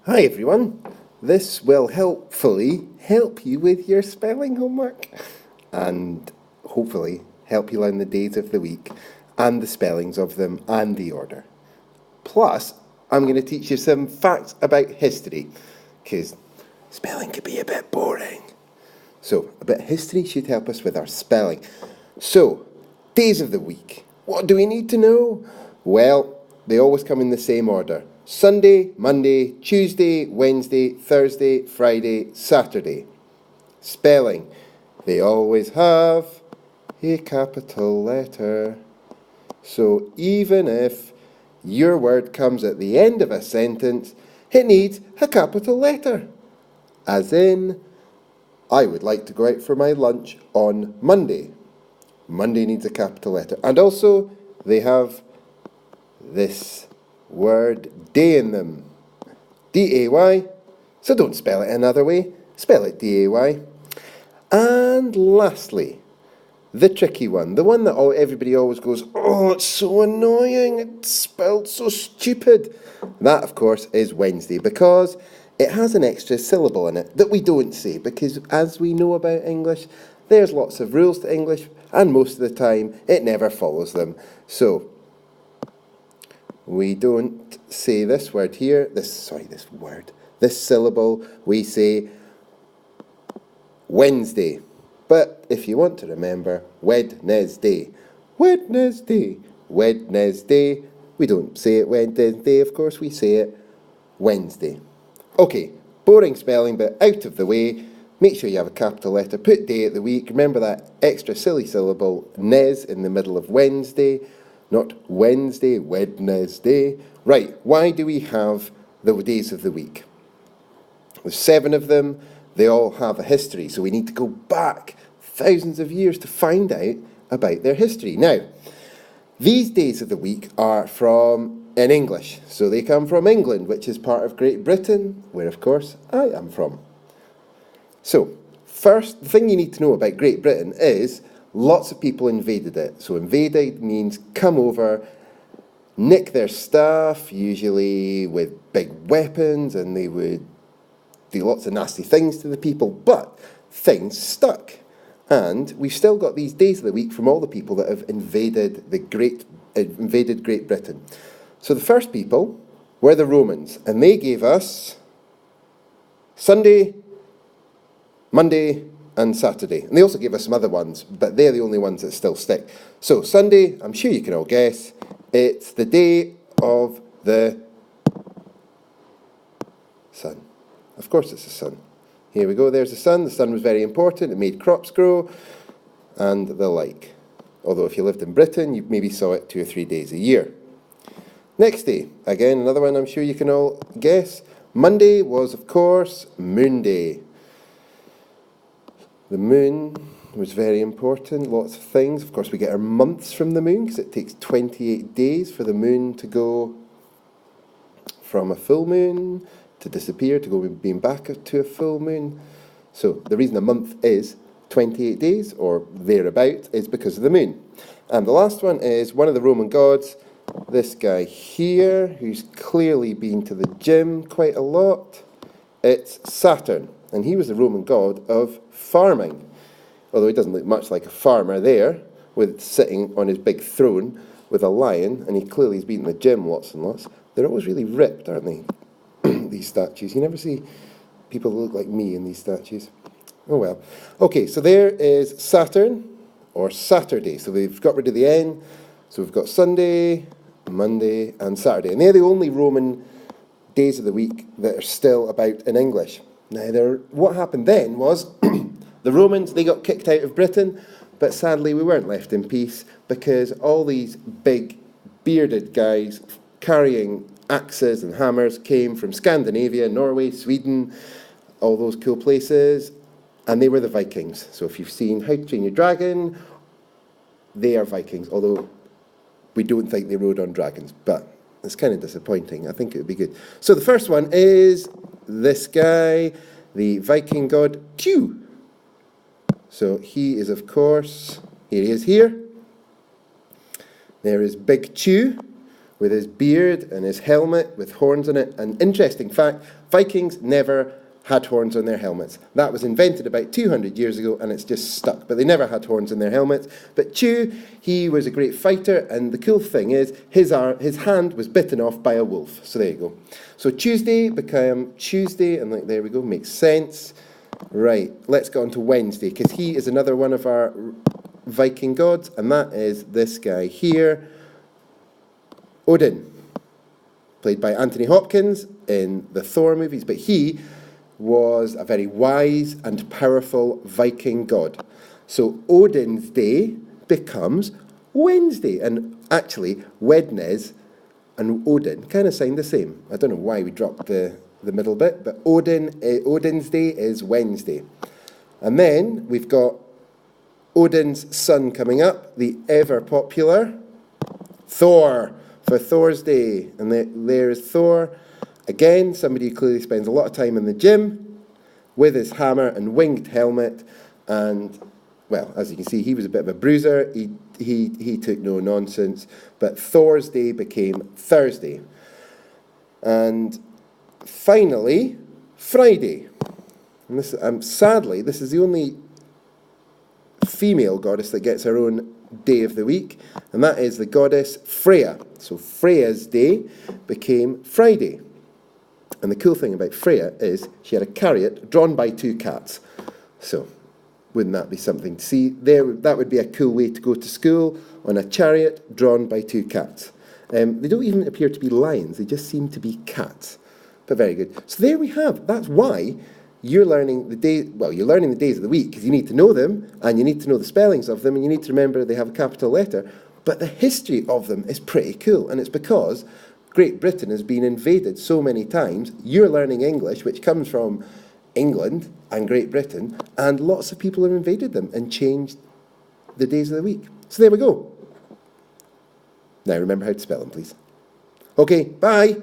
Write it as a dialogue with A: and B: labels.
A: Hi everyone. This will hopefully help you with your spelling homework and hopefully help you learn the days of the week and the spellings of them and the order. Plus, I'm going to teach you some facts about history because spelling can be a bit boring. So, a bit of history should help us with our spelling. So, days of the week. What do we need to know? Well, they always come in the same order: Sunday, Monday, Tuesday, Wednesday, Thursday, Friday, Saturday. Spelling. They always have a capital letter. So, even if your word comes at the end of a sentence, it needs a capital letter. As in, I would like to go out for my lunch on Monday. Monday needs a capital letter. And also, they have this word day in them. D-A-Y. So don't spell it another way. Spell it D-A-Y. And lastly, the tricky one. The one that everybody always goes, oh, it's so annoying. It's spelled so stupid. That, of course, is Wednesday because it has an extra syllable in it that we don't say because, as we know about English, there's lots of rules to English and most of the time it never follows them. So, we don't say this word here, this syllable, we say Wednesday. But if you want to remember, Wednesday. Wednesday. Wednesday. We don't say it Wednesday, of course, we say it Wednesday. Okay, boring spelling, but out of the way. Make sure you have a capital letter. Put day at the week. Remember that extra silly syllable, nes, in the middle of Wednesday. Not Wednesday, Wednesday. Right, why do we have the days of the week? There's 7 of them. They all have a history, so we need to go back thousands of years to find out about their history. Now, these days of the week are in English, so they come from England, which is part of Great Britain, where, of course, I am from. So, first, the thing you need to know about Great Britain is lots of people invaded it. So, invaded means come over, nick their stuff, usually with big weapons, and they would do lots of nasty things to the people, but things stuck. And we've still got these days of the week from all the people that have invaded Great Britain. So the first people were the Romans, and they gave us Sunday, Monday, and Saturday. And they also gave us some other ones, but they're the only ones that still stick. So Sunday, I'm sure you can all guess, it's the day of the sun. Of course it's the sun. Here we go, there's the sun. The sun was very important. It made crops grow and the like. Although if you lived in Britain, you maybe saw it 2 or 3 days a year. Next day, again, another one I'm sure you can all guess. Monday was, of course, Moon Day. The moon was very important, lots of things. Of course, we get our months from the moon because it takes 28 days for the moon to go from a full moon to disappear, to go being back to a full moon. So the reason a month is 28 days, or thereabout, is because of the moon. And the last one is one of the Roman gods, this guy here, who's clearly been to the gym quite a lot. It's Saturn, and he was the Roman god of farming. Although he doesn't look much like a farmer there, sitting on his big throne with a lion, and he clearly has been in the gym lots and lots. They're always really ripped, aren't they? These statues. You never see people who look like me in these statues. Oh well. Okay, so there is Saturn, or Saturday. So we've got rid of the N. So we've got Sunday, Monday, and Saturday. And they're the only Roman days of the week that are still about in English. Now, what happened then was the Romans, they got kicked out of Britain, but sadly we weren't left in peace because all these big bearded guys carrying axes and hammers came from Scandinavia, Norway, Sweden, all those cool places, and they were the Vikings. So if you've seen How to Train Your Dragon, they are Vikings, although we don't think they rode on dragons, but it's kind of disappointing. I think it would be good. So the first one is this guy, the Viking god Q. So he is, of course, here he is here. There is Big Chew, with his beard and his helmet with horns on it. An interesting fact, Vikings never had horns on their helmets. That was invented about 200 years ago, and it's just stuck. But they never had horns on their helmets. But Chew, he was a great fighter, and the cool thing is his hand was bitten off by a wolf. So there you go. So Tuesday became Tuesday, and there we go, makes sense. Right, let's go on to Wednesday, because he is another one of our Viking gods, and that is this guy here, Odin, played by Anthony Hopkins in the Thor movies, but he was a very wise and powerful Viking god. So Odin's day becomes Wednesday, and actually Wednes and Odin kind of sound the same. I don't know why we dropped the middle bit, but Odin's day is Wednesday. And then we've got Odin's son coming up, the ever popular Thor, for Thor's day. And there is Thor. Again, somebody who clearly spends a lot of time in the gym with his hammer and winged helmet. And, well, as you can see, he was a bit of a bruiser. He took no nonsense. But Thor's day became Thursday. And finally, Friday. And this, sadly, this is the only female goddess that gets her own day of the week, and that is the goddess Freya. So Freya's day became Friday. And the cool thing about Freya is she had a chariot drawn by 2 cats. So wouldn't that be something to see? That would be a cool way to go to school, on a chariot drawn by 2 cats. They don't even appear to be lions, they just seem to be cats. But very good. So there we have. That's why you're learning you're learning the days of the week, because you need to know them, and you need to know the spellings of them, and you need to remember they have a capital letter. But the history of them is pretty cool, and it's because Great Britain has been invaded so many times. You're learning English, which comes from England and Great Britain, and lots of people have invaded them and changed the days of the week. So there we go. Now remember how to spell them, please. Okay, bye.